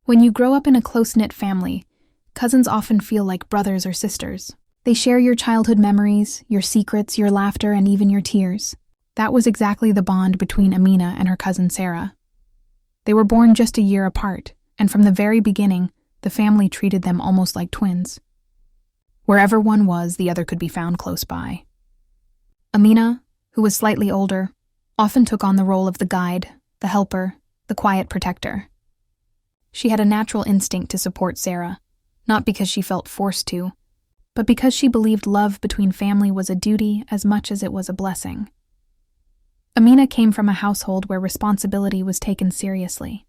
When you grow up in a close-knit family, cousins often feel like brothers or sisters. They share your childhood memories, your secrets, your laughter, and even your tears. That was exactly the bond between Amina and her cousin Sarah. They were born just a year apart, and from the very beginning, the family treated them almost like twins. Wherever one was, the other could be found close by. Amina, who was slightly older, often took on the role of the guide, the helper, the quiet protector. She had a natural instinct to support Sarah, not because she felt forced to, but because she believed love between family was a duty as much as it was a blessing. Amina came from a household where responsibility was taken seriously.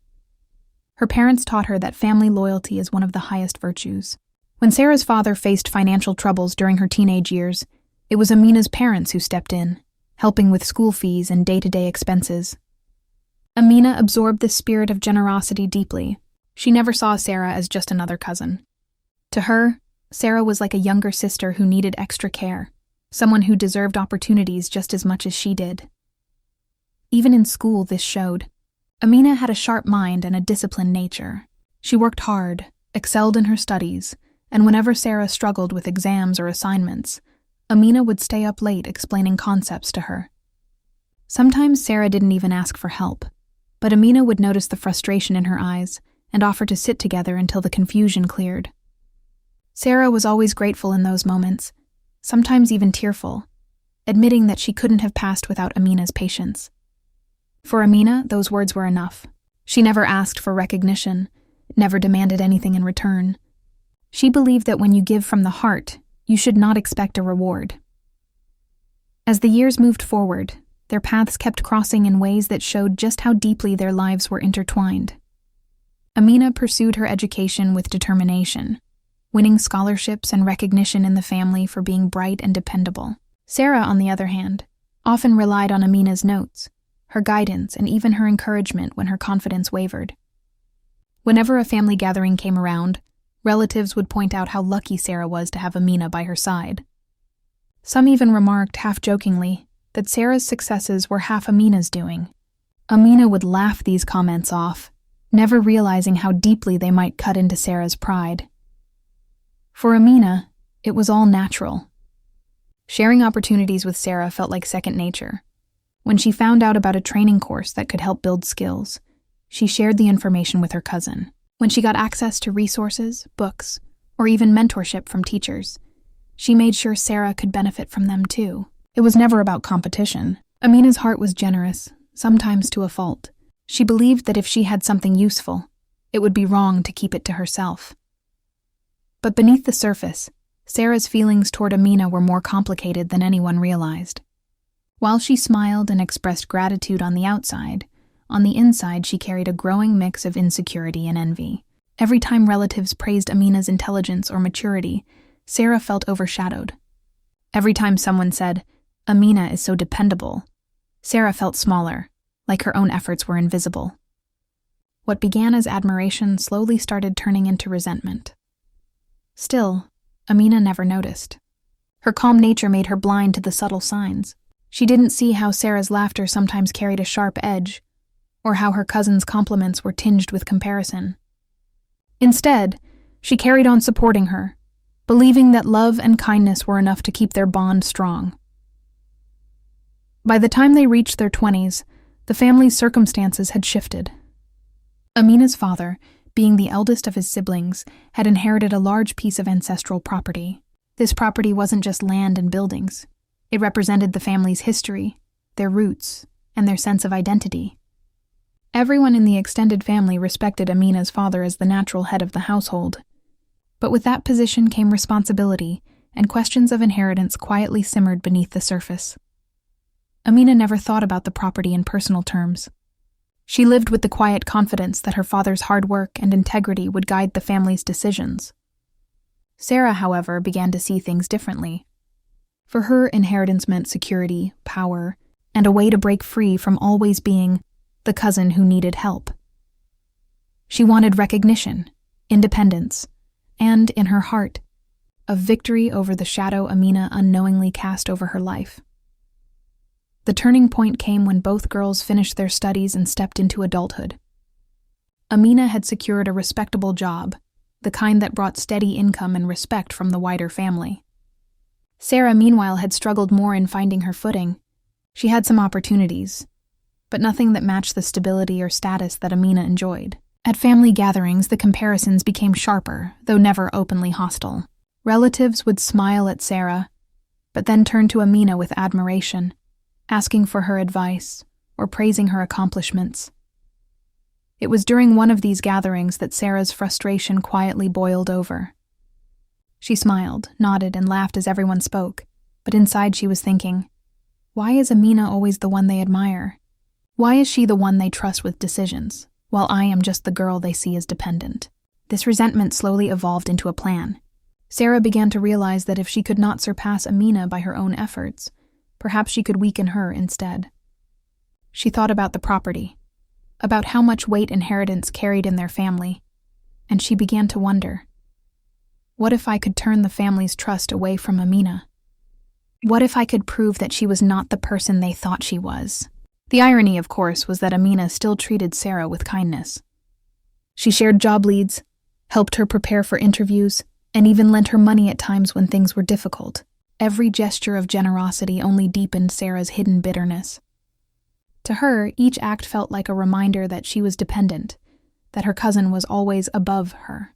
Her parents taught her that family loyalty is one of the highest virtues. When Sarah's father faced financial troubles during her teenage years, it was Amina's parents who stepped in, helping with school fees and day-to-day expenses. Amina absorbed this spirit of generosity deeply. She never saw Sarah as just another cousin. To her, Sarah was like a younger sister who needed extra care, someone who deserved opportunities just as much as she did. Even in school, this showed. Amina had a sharp mind and a disciplined nature. She worked hard, excelled in her studies, and whenever Sarah struggled with exams or assignments, Amina would stay up late explaining concepts to her. Sometimes Sarah didn't even ask for help, but Amina would notice the frustration in her eyes and offer to sit together until the confusion cleared. Sarah was always grateful in those moments, sometimes even tearful, admitting that she couldn't have passed without Amina's patience. For Amina, those words were enough. She never asked for recognition, never demanded anything in return. She believed that when you give from the heart, you should not expect a reward. As the years moved forward, their paths kept crossing in ways that showed just how deeply their lives were intertwined. Amina pursued her education with determination, winning scholarships and recognition in the family for being bright and dependable. Sarah, on the other hand, often relied on Amina's notes, her guidance, and even her encouragement when her confidence wavered. Whenever a family gathering came around, relatives would point out how lucky Sarah was to have Amina by her side. Some even remarked, half-jokingly, that Sarah's successes were half Amina's doing. Amina would laugh these comments off, never realizing how deeply they might cut into Sarah's pride. For Amina, it was all natural. Sharing opportunities with Sarah felt like second nature. When she found out about a training course that could help build skills, she shared the information with her cousin. When she got access to resources, books, or even mentorship from teachers, she made sure Sarah could benefit from them too. It was never about competition. Amina's heart was generous, sometimes to a fault. She believed that if she had something useful, it would be wrong to keep it to herself. But beneath the surface, Sarah's feelings toward Amina were more complicated than anyone realized. While she smiled and expressed gratitude on the outside, on the inside she carried a growing mix of insecurity and envy. Every time relatives praised Amina's intelligence or maturity, Sarah felt overshadowed. Every time someone said, "Amina is so dependable," Sarah felt smaller, like her own efforts were invisible. What began as admiration slowly started turning into resentment. Still, Amina never noticed. Her calm nature made her blind to the subtle signs. She didn't see how Sarah's laughter sometimes carried a sharp edge, or how her cousin's compliments were tinged with comparison. Instead, she carried on supporting her, believing that love and kindness were enough to keep their bond strong. By the time they reached their 20s, the family's circumstances had shifted. Amina's father, being the eldest of his siblings, had inherited a large piece of ancestral property. This property wasn't just land and buildings. It represented the family's history, their roots, and their sense of identity. Everyone in the extended family respected Amina's father as the natural head of the household. But with that position came responsibility, and questions of inheritance quietly simmered beneath the surface. Amina never thought about the property in personal terms. She lived with the quiet confidence that her father's hard work and integrity would guide the family's decisions. Sarah, however, began to see things differently. For her, inheritance meant security, power, and a way to break free from always being the cousin who needed help. She wanted recognition, independence, and, in her heart, a victory over the shadow Amina unknowingly cast over her life. The turning point came when both girls finished their studies and stepped into adulthood. Amina had secured a respectable job, the kind that brought steady income and respect from the wider family. Sarah, meanwhile, had struggled more in finding her footing. She had some opportunities, but nothing that matched the stability or status that Amina enjoyed. At family gatherings, the comparisons became sharper, though never openly hostile. Relatives would smile at Sarah, but then turn to Amina with admiration, asking for her advice or praising her accomplishments. It was during one of these gatherings that Sarah's frustration quietly boiled over. She smiled, nodded, and laughed as everyone spoke, but inside she was thinking, why is Amina always the one they admire? Why is she the one they trust with decisions, while I am just the girl they see as dependent? This resentment slowly evolved into a plan. Sarah began to realize that if she could not surpass Amina by her own efforts, perhaps she could weaken her instead. She thought about the property, about how much weight inheritance carried in their family, and she began to wonder, what if I could turn the family's trust away from Amina? What if I could prove that she was not the person they thought she was? The irony, of course, was that Amina still treated Sarah with kindness. She shared job leads, helped her prepare for interviews, and even lent her money at times when things were difficult. Every gesture of generosity only deepened Sarah's hidden bitterness. To her, each act felt like a reminder that she was dependent, that her cousin was always above her.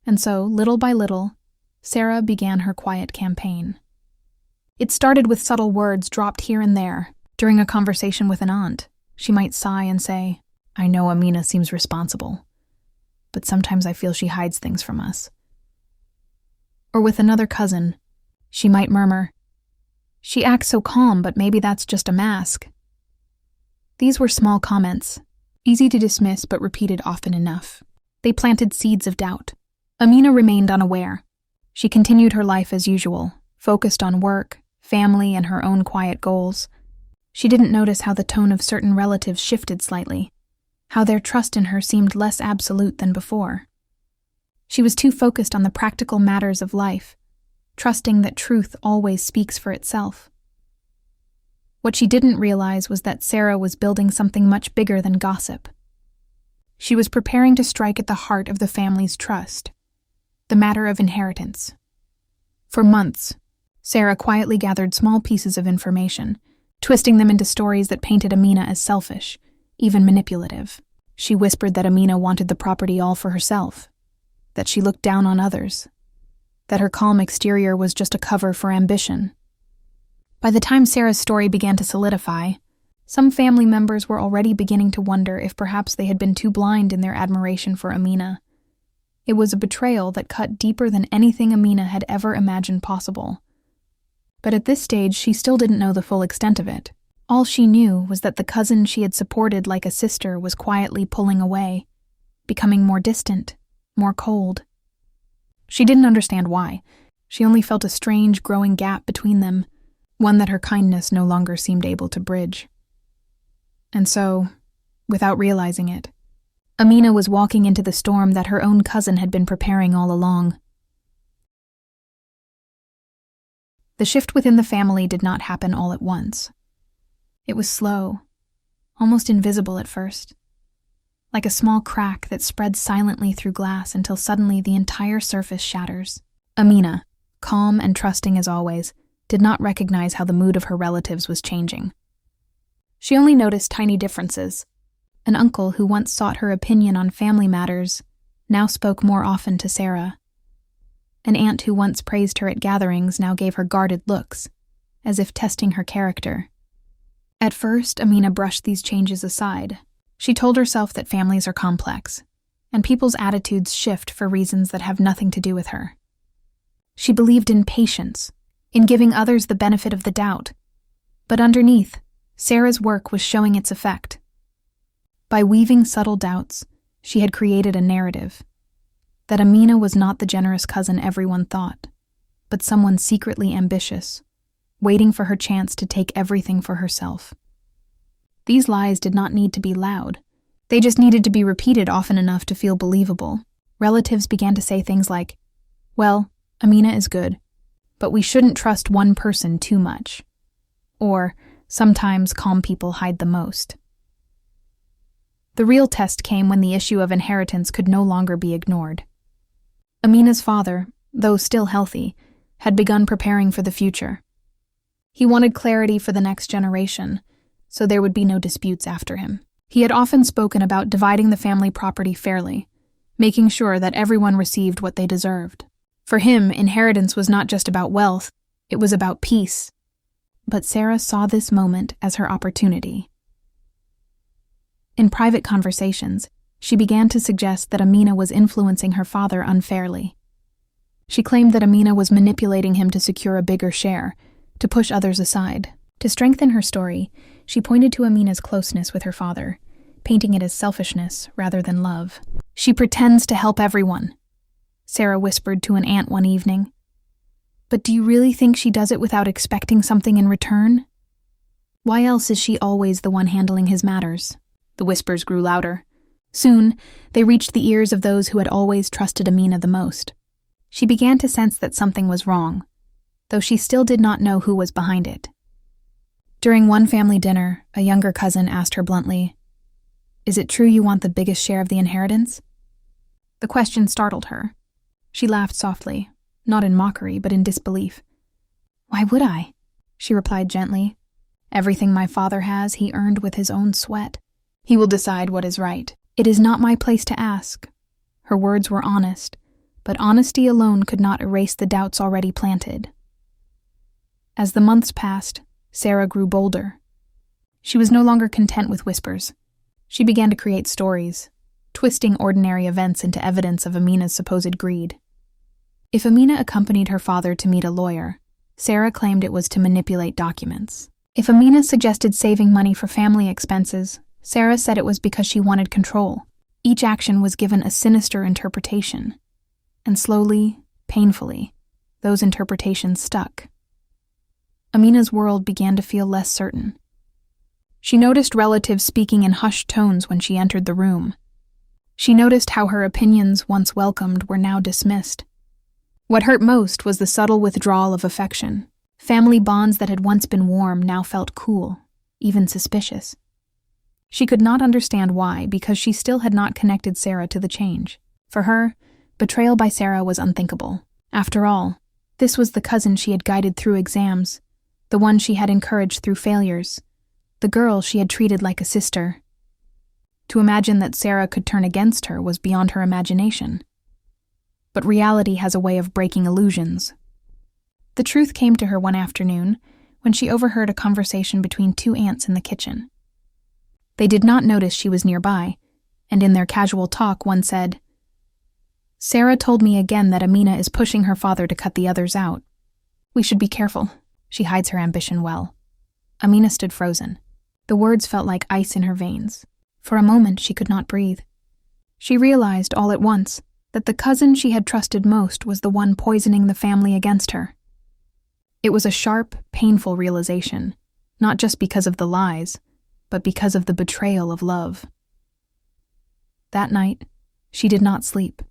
And so, little by little, Sarah began her quiet campaign. It started with subtle words dropped here and there. During a conversation with an aunt, she might sigh and say, I know Amina seems responsible, but sometimes I feel she hides things from us. Or with another cousin, she might murmur, she acts so calm, but maybe that's just a mask. These were small comments, easy to dismiss but repeated often enough. They planted seeds of doubt. Amina remained unaware. She continued her life as usual, focused on work, family, and her own quiet goals. She didn't notice how the tone of certain relatives shifted slightly, how their trust in her seemed less absolute than before. She was too focused on the practical matters of life, trusting that truth always speaks for itself. What she didn't realize was that Sarah was building something much bigger than gossip. She was preparing to strike at the heart of the family's trust, the matter of inheritance. For months, Sarah quietly gathered small pieces of information, twisting them into stories that painted Amina as selfish, even manipulative. She whispered that Amina wanted the property all for herself, that she looked down on others, that her calm exterior was just a cover for ambition. By the time Sarah's story began to solidify, some family members were already beginning to wonder if perhaps they had been too blind in their admiration for Amina. It was a betrayal that cut deeper than anything Amina had ever imagined possible. But at this stage, she still didn't know the full extent of it. All she knew was that the cousin she had supported like a sister was quietly pulling away, becoming more distant, more cold. She didn't understand why. She only felt a strange, growing gap between them, one that her kindness no longer seemed able to bridge. And so, without realizing it, Amina was walking into the storm that her own cousin had been preparing all along. The shift within the family did not happen all at once. It was slow, almost invisible at first, like a small crack that spreads silently through glass until suddenly the entire surface shatters. Amina, calm and trusting as always, did not recognize how the mood of her relatives was changing. She only noticed tiny differences. An uncle who once sought her opinion on family matters now spoke more often to Sarah. An aunt who once praised her at gatherings now gave her guarded looks, as if testing her character. At first, Amina brushed these changes aside. She told herself that families are complex, and people's attitudes shift for reasons that have nothing to do with her. She believed in patience, in giving others the benefit of the doubt. But underneath, Sarah's work was showing its effect. By weaving subtle doubts, she had created a narrative that Amina was not the generous cousin everyone thought, but someone secretly ambitious, waiting for her chance to take everything for herself. These lies did not need to be loud. They just needed to be repeated often enough to feel believable. Relatives began to say things like, well, Amina is good, but we shouldn't trust one person too much. Or, sometimes calm people hide the most. The real test came when the issue of inheritance could no longer be ignored. Amina's father, though still healthy, had begun preparing for the future. He wanted clarity for the next generation, so there would be no disputes after him. He had often spoken about dividing the family property fairly, making sure that everyone received what they deserved. For him, inheritance was not just about wealth, it was about peace. But Sarah saw this moment as her opportunity. In private conversations, she began to suggest that Amina was influencing her father unfairly. She claimed that Amina was manipulating him to secure a bigger share, to push others aside. To strengthen her story, she pointed to Amina's closeness with her father, painting it as selfishness rather than love. "She pretends to help everyone," Sarah whispered to an aunt one evening. "But do you really think she does it without expecting something in return? Why else is she always the one handling his matters?" The whispers grew louder. Soon, they reached the ears of those who had always trusted Amina the most. She began to sense that something was wrong, though she still did not know who was behind it. During one family dinner, a younger cousin asked her bluntly, "Is it true you want the biggest share of the inheritance?" The question startled her. She laughed softly, not in mockery, but in disbelief. "Why would I?" she replied gently. "Everything my father has, he earned with his own sweat. He will decide what is right. It is not my place to ask." Her words were honest, but honesty alone could not erase the doubts already planted. As the months passed, Sarah grew bolder. She was no longer content with whispers. She began to create stories, twisting ordinary events into evidence of Amina's supposed greed. If Amina accompanied her father to meet a lawyer, Sarah claimed it was to manipulate documents. If Amina suggested saving money for family expenses, Sarah said it was because she wanted control. Each action was given a sinister interpretation. And slowly, painfully, those interpretations stuck. Amina's world began to feel less certain. She noticed relatives speaking in hushed tones when she entered the room. She noticed how her opinions, once welcomed, were now dismissed. What hurt most was the subtle withdrawal of affection. Family bonds that had once been warm now felt cool, even suspicious. She could not understand why, because she still had not connected Sarah to the change. For her, betrayal by Sarah was unthinkable. After all, this was the cousin she had guided through exams, the one she had encouraged through failures, the girl she had treated like a sister. To imagine that Sarah could turn against her was beyond her imagination. But reality has a way of breaking illusions. The truth came to her one afternoon when she overheard a conversation between two aunts in the kitchen. They did not notice she was nearby, and in their casual talk one said, "Sarah told me again that Amina is pushing her father to cut the others out. We should be careful. She hides her ambition well." Amina stood frozen. The words felt like ice in her veins. For a moment she could not breathe. She realized all at once that the cousin she had trusted most was the one poisoning the family against her. It was a sharp, painful realization, not just because of the lies, but because of the betrayal of love. That night, she did not sleep.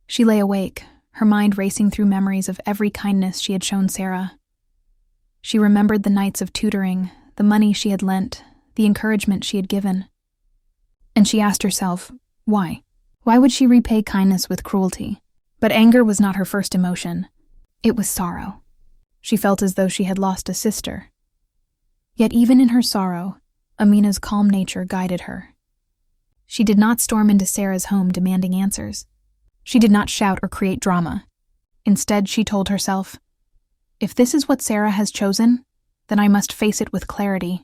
She lay awake, her mind racing through memories of every kindness she had shown Sarah. She remembered the nights of tutoring, the money she had lent, the encouragement she had given. And she asked herself, why? Why would she repay kindness with cruelty? But anger was not her first emotion. It was sorrow. She felt as though she had lost a sister. Yet even in her sorrow, Amina's calm nature guided her. She did not storm into Sarah's home demanding answers. She did not shout or create drama. Instead, she told herself, if this is what Sarah has chosen, then I must face it with clarity.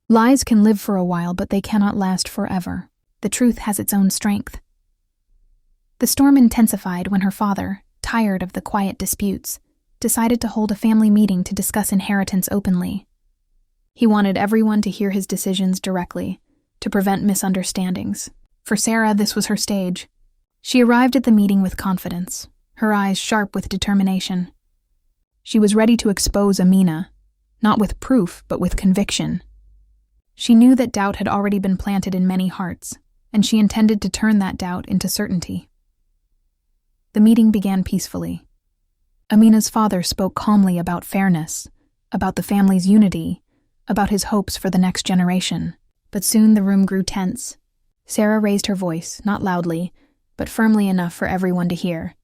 Lies can live for a while, but they cannot last forever. The truth has its own strength. The storm intensified when her father, tired of the quiet disputes, decided to hold a family meeting to discuss inheritance openly. He wanted everyone to hear his decisions directly, to prevent misunderstandings. For Sarah, this was her stage. She arrived at the meeting with confidence, her eyes sharp with determination. She was ready to expose Amina, not with proof, but with conviction. She knew that doubt had already been planted in many hearts, and she intended to turn that doubt into certainty. The meeting began peacefully. Amina's father spoke calmly about fairness, about the family's unity, about his hopes for the next generation. But soon the room grew tense. Sarah raised her voice, not loudly, but firmly enough for everyone to hear.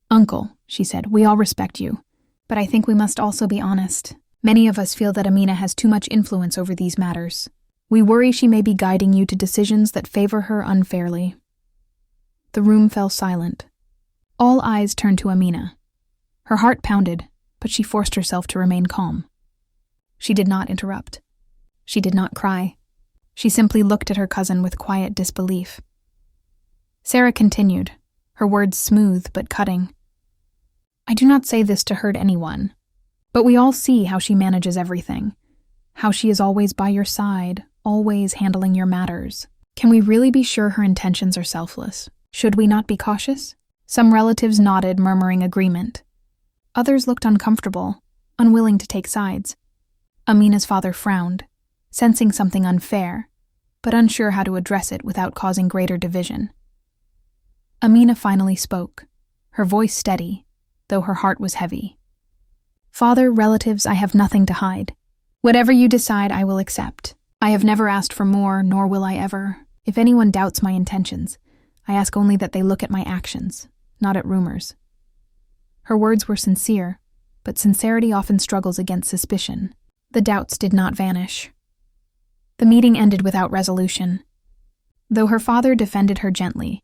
"Uncle," she said, "we all respect you. But I think we must also be honest. Many of us feel that Amina has too much influence over these matters. We worry she may be guiding you to decisions that favor her unfairly." The room fell silent. All eyes turned to Amina. Her heart pounded, but she forced herself to remain calm. She did not interrupt. She did not cry. She simply looked at her cousin with quiet disbelief. Sarah continued, her words smooth but cutting. "I do not say this to hurt anyone, but we all see how she manages everything, how she is always by your side, always handling your matters. Can we really be sure her intentions are selfless? Should we not be cautious?" Some relatives nodded, murmuring agreement. Others looked uncomfortable, unwilling to take sides. Amina's father frowned, sensing something unfair, but unsure how to address it without causing greater division. Amina finally spoke, her voice steady, though her heart was heavy. "Father, relatives, I have nothing to hide. Whatever you decide, I will accept. I have never asked for more, nor will I ever. If anyone doubts my intentions, I ask only that they look at my actions, not at rumors." Her words were sincere, but sincerity often struggles against suspicion. The doubts did not vanish. The meeting ended without resolution. Though her father defended her gently,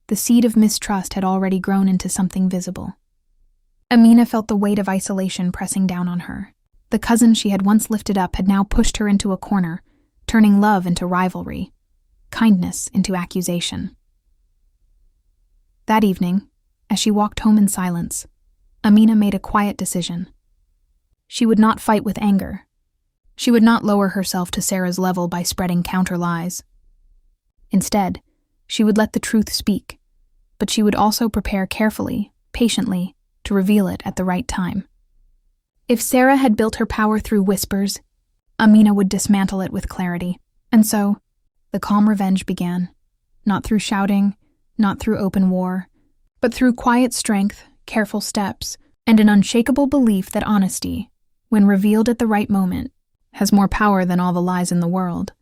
the seed of mistrust had already grown into something visible. Amina felt the weight of isolation pressing down on her. The cousin she had once lifted up had now pushed her into a corner, turning love into rivalry, kindness into accusation. That evening, as she walked home in silence, Amina made a quiet decision. She would not fight with anger. She would not lower herself to Sarah's level by spreading counter-lies. Instead, she would let the truth speak, but she would also prepare carefully, patiently, to reveal it at the right time. If Sarah had built her power through whispers, Amina would dismantle it with clarity. And so, the calm revenge began, not through shouting, not through open war, but through quiet strength, careful steps, and an unshakable belief that honesty, when revealed at the right moment, has more power than all the lies in the world.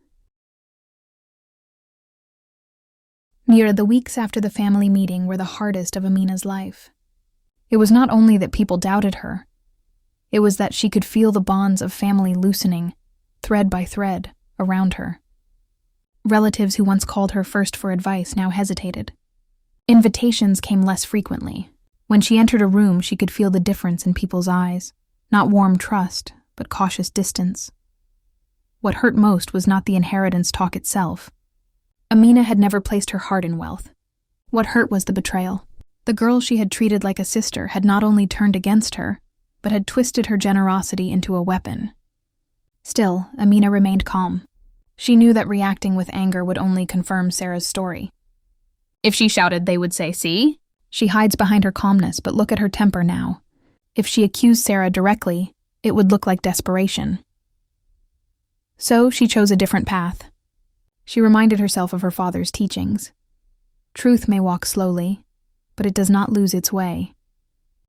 The weeks after the family meeting were the hardest of Amina's life. It was not only that people doubted her, it was that she could feel the bonds of family loosening, thread by thread, around her. Relatives who once called her first for advice now hesitated. Invitations came less frequently. When she entered a room, she could feel the difference in people's eyes, not warm trust, but cautious distance. What hurt most was not the inheritance talk itself. Amina had never placed her heart in wealth. What hurt was the betrayal. The girl she had treated like a sister had not only turned against her, but had twisted her generosity into a weapon. Still, Amina remained calm. She knew that reacting with anger would only confirm Sarah's story. If she shouted, they would say, "See?" She hides behind her calmness, but look at her temper now. If she accused Sarah directly, it would look like desperation. So she chose a different path. She reminded herself of her father's teachings. Truth may walk slowly, but it does not lose its way.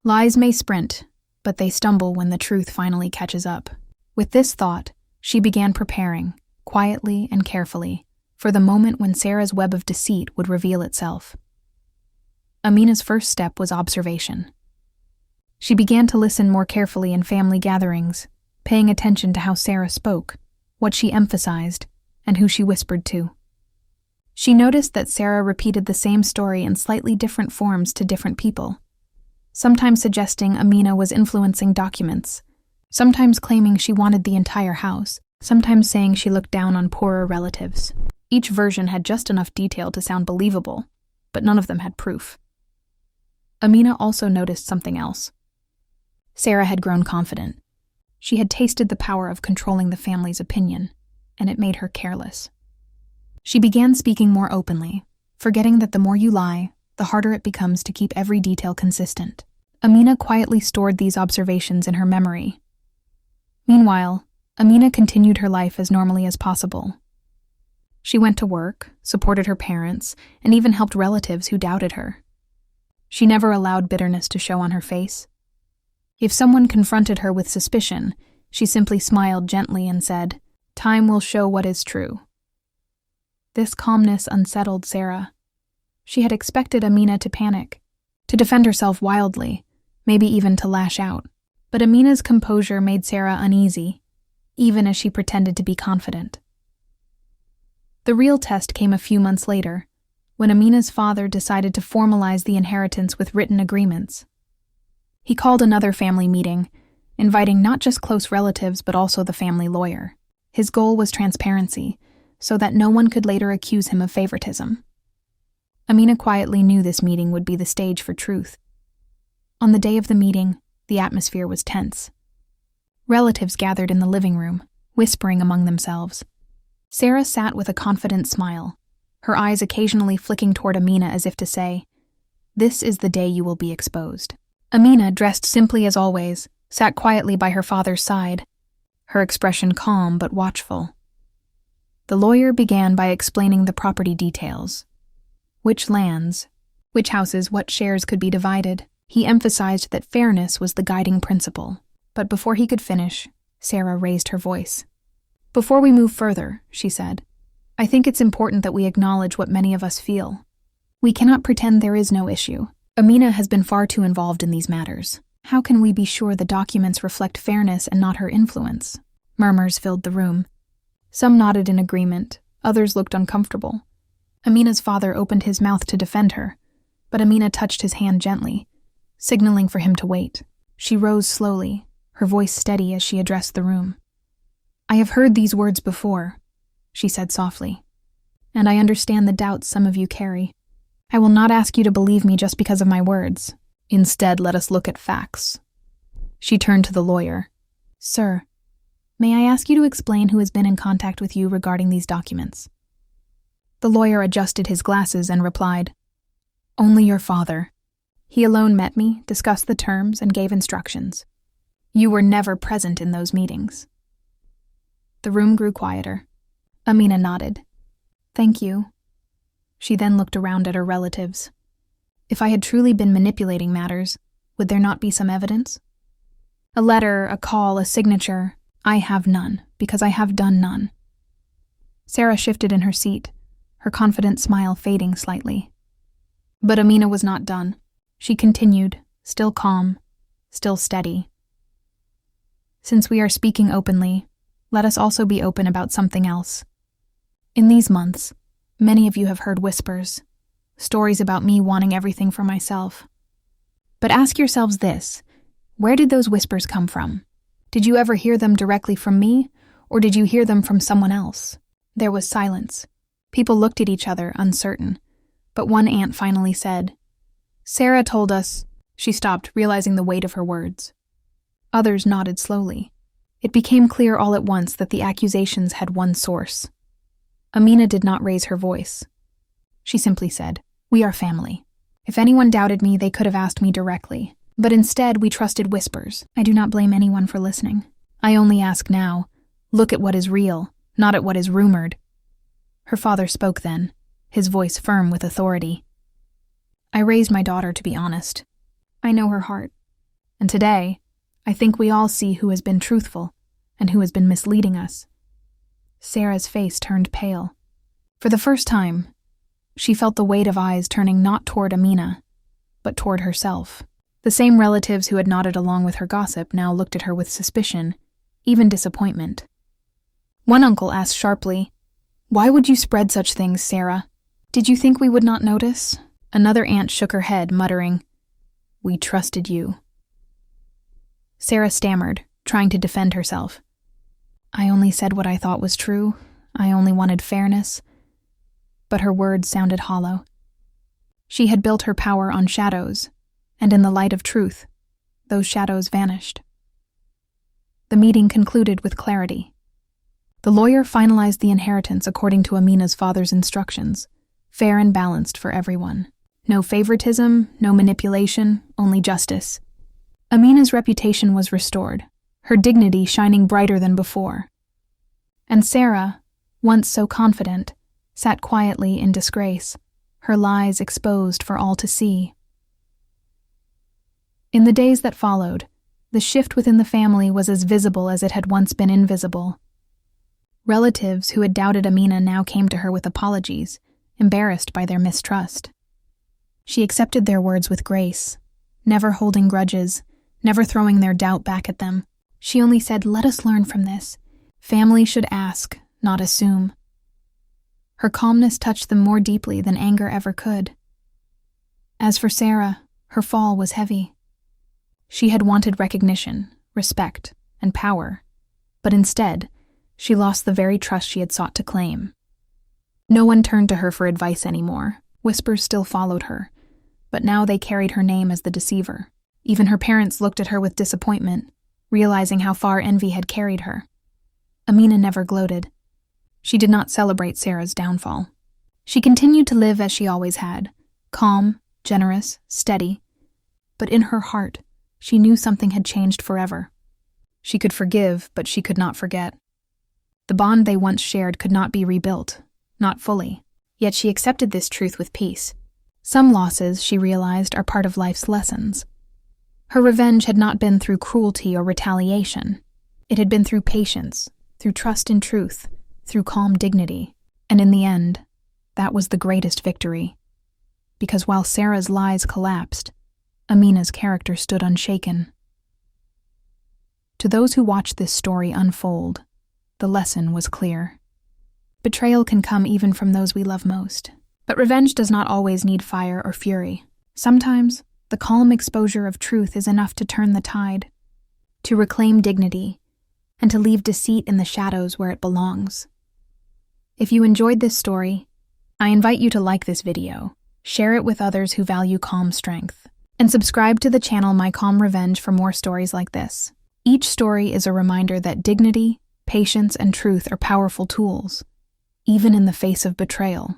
Lies may sprint, but they stumble when the truth finally catches up. With this thought, she began preparing, quietly and carefully, for the moment when Sarah's web of deceit would reveal itself. Amina's first step was observation. She began to listen more carefully in family gatherings, paying attention to how Sarah spoke, what she emphasized, and who she whispered to. She noticed that Sarah repeated the same story in slightly different forms to different people, sometimes suggesting Amina was influencing documents, sometimes claiming she wanted the entire house, sometimes saying she looked down on poorer relatives. Each version had just enough detail to sound believable, but none of them had proof. Amina also noticed something else. Sarah had grown confident. She had tasted the power of controlling the family's opinion, and it made her careless. She began speaking more openly, forgetting that the more you lie, the harder it becomes to keep every detail consistent. Amina quietly stored these observations in her memory. Meanwhile, Amina continued her life as normally as possible. She went to work, supported her parents, and even helped relatives who doubted her. She never allowed bitterness to show on her face. If someone confronted her with suspicion, she simply smiled gently and said, "Time will show what is true." This calmness unsettled Sarah. She had expected Amina to panic, to defend herself wildly, maybe even to lash out. But Amina's composure made Sarah uneasy, even as she pretended to be confident. The real test came a few months later, when Amina's father decided to formalize the inheritance with written agreements. He called another family meeting, inviting not just close relatives but also the family lawyer. His goal was transparency, so that no one could later accuse him of favoritism. Amina quietly knew this meeting would be the stage for truth. On the day of the meeting, the atmosphere was tense. Relatives gathered in the living room, whispering among themselves. Sarah sat with a confident smile, her eyes occasionally flicking toward Amina as if to say, "This is the day you will be exposed." Amina, dressed simply as always, sat quietly by her father's side, her expression calm but watchful. The lawyer began by explaining the property details. Which lands, which houses, what shares could be divided. He emphasized that fairness was the guiding principle. But before he could finish, Sarah raised her voice. "Before we move further," she said, "I think it's important that we acknowledge what many of us feel. We cannot pretend there is no issue. Amina has been far too involved in these matters. How can we be sure the documents reflect fairness and not her influence?" Murmurs filled the room. Some nodded in agreement, others looked uncomfortable. Amina's father opened his mouth to defend her, but Amina touched his hand gently, signaling for him to wait. She rose slowly, her voice steady as she addressed the room. "I have heard these words before," she said softly, "and I understand the doubts some of you carry. I will not ask you to believe me just because of my words. Instead, let us look at facts." She turned to the lawyer. "Sir, may I ask you to explain who has been in contact with you regarding these documents?" The lawyer adjusted his glasses and replied, "Only your father. He alone met me, discussed the terms, and gave instructions. You were never present in those meetings." The room grew quieter. Amina nodded. "Thank you." She then looked around at her relatives. If I had truly been manipulating matters, would there not be some evidence? A letter, a call, a signature. I have none, because I have done none. Sarah shifted in her seat, her confident smile fading slightly. But Amina was not done. She continued, still calm, still steady. "Since we are speaking openly, let us also be open about something else. In these months, many of you have heard whispers, stories about me wanting everything for myself. But ask yourselves this, where did those whispers come from? Did you ever hear them directly from me, or did you hear them from someone else?" There was silence. People looked at each other, uncertain. But one aunt finally said, "Sarah told us." She stopped, realizing the weight of her words. Others nodded slowly. It became clear all at once that the accusations had one source. Amina did not raise her voice. She simply said, "We are family. If anyone doubted me, they could have asked me directly. But instead, we trusted whispers. I do not blame anyone for listening. I only ask now, look at what is real, not at what is rumored." Her father spoke then, his voice firm with authority. "I raised my daughter to be honest. I know her heart. And today, I think we all see who has been truthful and who has been misleading us." Sarah's face turned pale. For the first time, she felt the weight of eyes turning not toward Amina, but toward herself. The same relatives who had nodded along with her gossip now looked at her with suspicion, even disappointment. One uncle asked sharply, "Why would you spread such things, Sarah? Did you think we would not notice?" Another aunt shook her head, muttering, "We trusted you." Sarah stammered, trying to defend herself. "I only said what I thought was true. I only wanted fairness." But her words sounded hollow. She had built her power on shadows, and in the light of truth, those shadows vanished. The meeting concluded with clarity. The lawyer finalized the inheritance according to Amina's father's instructions, fair and balanced for everyone. No favoritism, no manipulation, only justice. Amina's reputation was restored, her dignity shining brighter than before. And Sarah, once so confident, sat quietly in disgrace, her lies exposed for all to see. In the days that followed, the shift within the family was as visible as it had once been invisible. Relatives who had doubted Amina now came to her with apologies, embarrassed by their mistrust. She accepted their words with grace, never holding grudges, never throwing their doubt back at them. She only said, "Let us learn from this. Family should ask, not assume." Her calmness touched them more deeply than anger ever could. As for Sarah, her fall was heavy. She had wanted recognition, respect, and power, but instead, she lost the very trust she had sought to claim. No one turned to her for advice anymore. Whispers still followed her, but now they carried her name as the deceiver. Even her parents looked at her with disappointment, realizing how far envy had carried her. Amina never gloated. She did not celebrate Sarah's downfall. She continued to live as she always had, calm, generous, steady. But in her heart, she knew something had changed forever. She could forgive, but she could not forget. The bond they once shared could not be rebuilt, not fully. Yet she accepted this truth with peace. Some losses, she realized, are part of life's lessons. Her revenge had not been through cruelty or retaliation. It had been through patience, through trust in truth, through calm dignity. And in the end, that was the greatest victory. Because while Sarah's lies collapsed, Amina's character stood unshaken. To those who watched this story unfold, the lesson was clear. Betrayal can come even from those we love most. But revenge does not always need fire or fury. Sometimes, the calm exposure of truth is enough to turn the tide, to reclaim dignity, and to leave deceit in the shadows where it belongs. If you enjoyed this story, I invite you to like this video, share it with others who value calm strength, and subscribe to the channel My Calm Revenge for more stories like this. Each story is a reminder that dignity, patience, and truth are powerful tools, even in the face of betrayal.